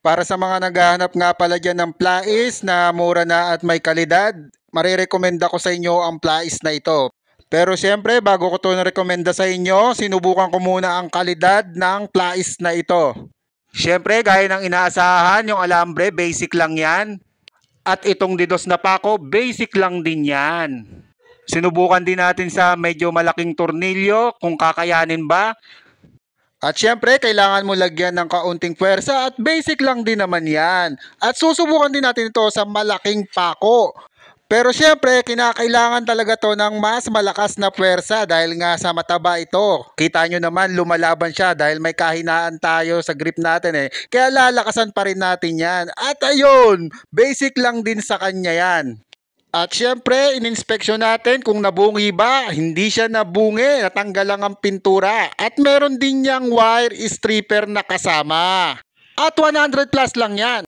Para sa mga naghahanap nga pala dyan ng plais na mura na at may kalidad, marirekomenda ko sa inyo ang plais na ito. Pero siyempre, bago ko ito narekomenda sa inyo, sinubukan ko muna ang kalidad ng plais na ito. Siyempre, gaya ng inaasahan, yung alambre, basic lang yan. At itong didos na pako, basic lang din yan. Sinubukan din natin sa medyo malaking tornilyo, kung kakayanin ba. At syempre, kailangan mo lagyan ng kaunting puwersa at basic lang din naman yan. At susubukan din natin ito sa malaking pako. Pero syempre, kinakailangan talaga to ng mas malakas na puwersa dahil nga sa mataba ito. Kita nyo naman, lumalaban siya dahil may kahinaan tayo sa grip natin eh. Kaya lalakasan pa rin natin yan. At ayun, basic lang din sa kanya yan. At syempre, ininspeksyon natin kung nabungi ba. Hindi siya nabungi, natanggal lang ang pintura. At meron din niyang wire stripper na kasama. At 100 plus lang yan.